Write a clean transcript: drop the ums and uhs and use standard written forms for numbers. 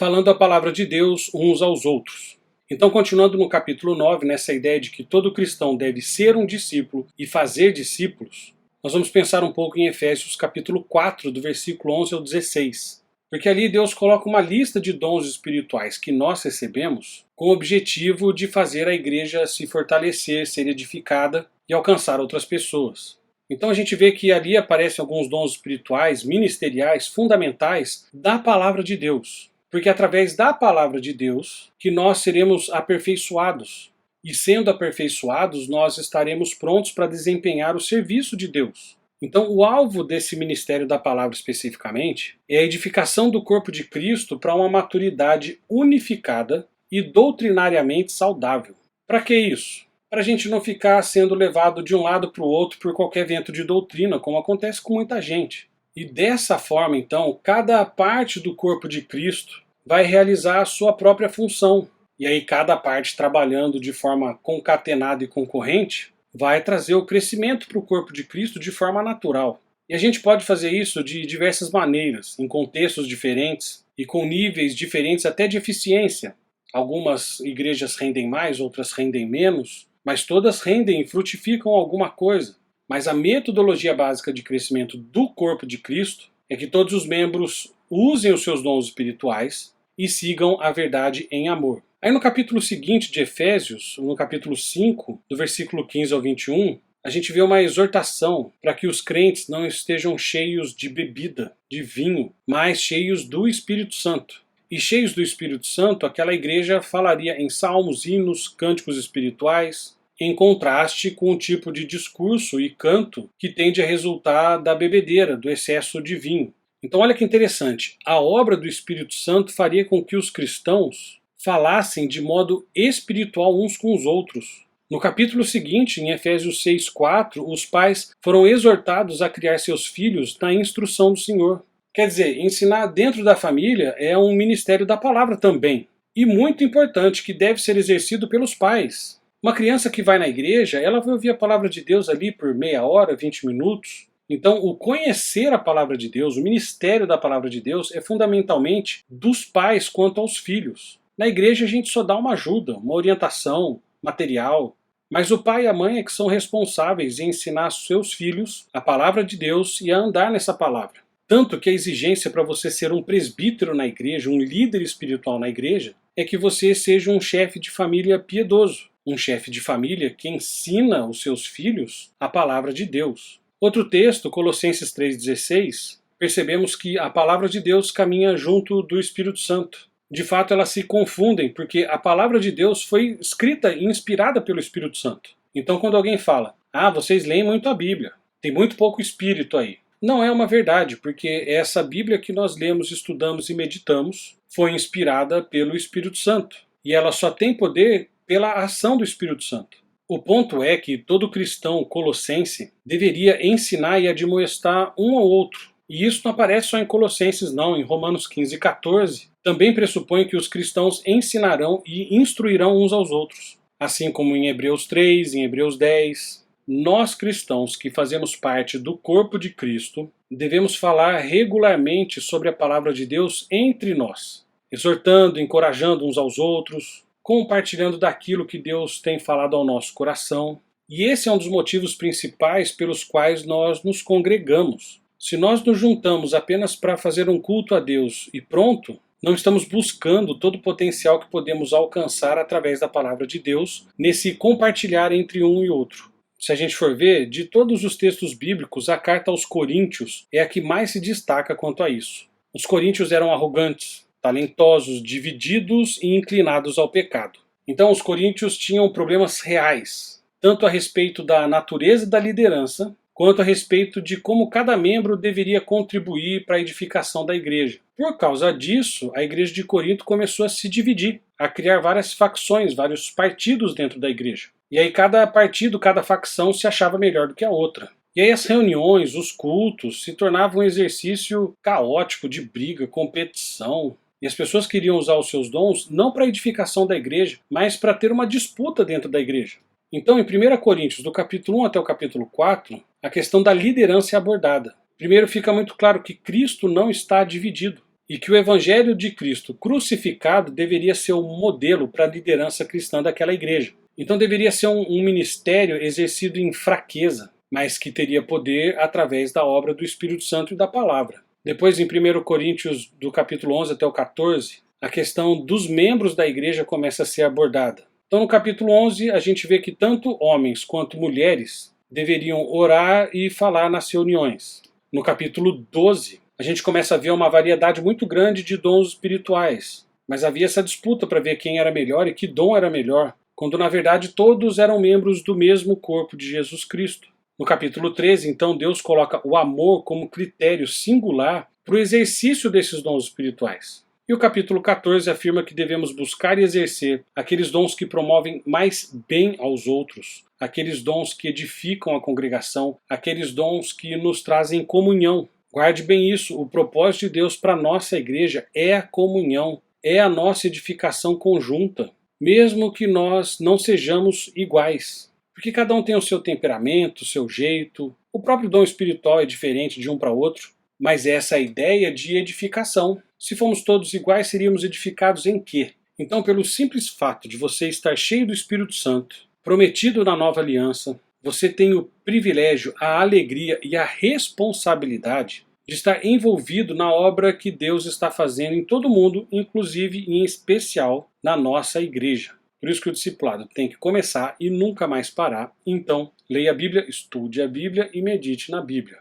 falando a palavra de Deus uns aos outros. Então, continuando no capítulo 9, nessa ideia de que todo cristão deve ser um discípulo e fazer discípulos, nós vamos pensar um pouco em Efésios capítulo 4, do versículo 11 ao 16. Porque ali Deus coloca uma lista de dons espirituais que nós recebemos com o objetivo de fazer a igreja se fortalecer, ser edificada e alcançar outras pessoas. Então a gente vê que ali aparecem alguns dons espirituais, ministeriais, fundamentais da palavra de Deus. Porque é através da palavra de Deus que nós seremos aperfeiçoados. E sendo aperfeiçoados, nós estaremos prontos para desempenhar o serviço de Deus. Então, o alvo desse ministério da palavra especificamente é a edificação do corpo de Cristo para uma maturidade unificada e doutrinariamente saudável. Para que isso? Para a gente não ficar sendo levado de um lado para o outro por qualquer vento de doutrina, como acontece com muita gente. E dessa forma, então, cada parte do corpo de Cristo vai realizar a sua própria função. E aí cada parte trabalhando de forma concatenada e concorrente vai trazer o crescimento para o corpo de Cristo de forma natural. E a gente pode fazer isso de diversas maneiras, em contextos diferentes e com níveis diferentes até de eficiência. Algumas igrejas rendem mais, outras rendem menos, mas todas rendem e frutificam alguma coisa. Mas a metodologia básica de crescimento do corpo de Cristo é que todos os membros usem os seus dons espirituais e sigam a verdade em amor. Aí no capítulo seguinte de Efésios, no capítulo 5, do versículo 15 ao 21, a gente vê uma exortação para que os crentes não estejam cheios de bebida, de vinho, mas cheios do Espírito Santo. E cheios do Espírito Santo, aquela igreja falaria em salmos, hinos, cânticos espirituais, em contraste com o tipo de discurso e canto que tende a resultar da bebedeira, do excesso de vinho. Então olha que interessante, a obra do Espírito Santo faria com que os cristãos falassem de modo espiritual uns com os outros. No capítulo seguinte, em Efésios 6,4, os pais foram exortados a criar seus filhos na instrução do Senhor. Quer dizer, ensinar dentro da família é um ministério da palavra também. E muito importante, que deve ser exercido pelos pais. Uma criança que vai na igreja, ela vai ouvir a palavra de Deus ali por meia hora, 20 minutos. Então, o conhecer a palavra de Deus, o ministério da palavra de Deus, é fundamentalmente dos pais quanto aos filhos. Na igreja a gente só dá uma ajuda, uma orientação, material, mas o pai e a mãe é que são responsáveis em ensinar aos seus filhos a palavra de Deus e a andar nessa palavra. Tanto que a exigência para você ser um presbítero na igreja, um líder espiritual na igreja, é que você seja um chefe de família piedoso, um chefe de família que ensina os seus filhos a palavra de Deus. Outro texto, Colossenses 3,16, percebemos que a palavra de Deus caminha junto do Espírito Santo. De fato, elas se confundem, porque a palavra de Deus foi escrita e inspirada pelo Espírito Santo. Então, quando alguém fala, vocês leem muito a Bíblia, tem muito pouco Espírito aí. Não é uma verdade, porque essa Bíblia que nós lemos, estudamos e meditamos foi inspirada pelo Espírito Santo. E ela só tem poder pela ação do Espírito Santo. O ponto é que todo cristão colossense deveria ensinar e admoestar um ao outro. E isso não aparece só em Colossenses não, em Romanos 15 e 14. Também pressupõe que os cristãos ensinarão e instruirão uns aos outros. Assim como em Hebreus 3, em Hebreus 10. Nós cristãos que fazemos parte do corpo de Cristo devemos falar regularmente sobre a palavra de Deus entre nós, exortando, encorajando uns aos outros, compartilhando daquilo que Deus tem falado ao nosso coração. E esse é um dos motivos principais pelos quais nós nos congregamos. Se nós nos juntamos apenas para fazer um culto a Deus e pronto, não estamos buscando todo o potencial que podemos alcançar através da palavra de Deus nesse compartilhar entre um e outro. Se a gente for ver, de todos os textos bíblicos, a carta aos Coríntios é a que mais se destaca quanto a isso. Os coríntios eram arrogantes, talentosos, divididos e inclinados ao pecado. Então os coríntios tinham problemas reais, tanto a respeito da natureza da liderança, quanto a respeito de como cada membro deveria contribuir para a edificação da igreja. Por causa disso, a igreja de Corinto começou a se dividir, a criar várias facções, vários partidos dentro da igreja. E aí cada partido, cada facção se achava melhor do que a outra. E aí as reuniões, os cultos, se tornavam um exercício caótico de briga, competição. E as pessoas queriam usar os seus dons não para a edificação da igreja, mas para ter uma disputa dentro da igreja. Então, em 1 Coríntios, do capítulo 1 até o capítulo 4, a questão da liderança é abordada. Primeiro, fica muito claro que Cristo não está dividido. e que o Evangelho de Cristo crucificado deveria ser o modelo para a liderança cristã daquela igreja. Então deveria ser um ministério exercido em fraqueza, mas que teria poder através da obra do Espírito Santo e da palavra. Depois, em 1 Coríntios, do capítulo 11 até o 14, a questão dos membros da igreja começa a ser abordada. Então, no capítulo 11, a gente vê que tanto homens quanto mulheres deveriam orar e falar nas reuniões. No capítulo 12, a gente começa a ver uma variedade muito grande de dons espirituais, mas havia essa disputa para ver quem era melhor e que dom era melhor, quando na verdade todos eram membros do mesmo corpo de Jesus Cristo. No capítulo 13, então, Deus coloca o amor como critério singular para o exercício desses dons espirituais. E o capítulo 14 afirma que devemos buscar e exercer aqueles dons que promovem mais bem aos outros, aqueles dons que edificam a congregação, aqueles dons que nos trazem comunhão. Guarde bem isso, o propósito de Deus para a nossa igreja é a comunhão, é a nossa edificação conjunta, mesmo que nós não sejamos iguais. Porque cada um tem o seu temperamento, o seu jeito, o próprio dom espiritual é diferente de um para outro, mas essa é a ideia de edificação. Se fomos todos iguais, seríamos edificados em quê? Então, pelo simples fato de você estar cheio do Espírito Santo, prometido na nova aliança, você tem o privilégio, a alegria e a responsabilidade de estar envolvido na obra que Deus está fazendo em todo mundo, inclusive e em especial na nossa igreja. Por isso que o discipulado tem que começar e nunca mais parar. Então, leia a Bíblia, estude a Bíblia e medite na Bíblia.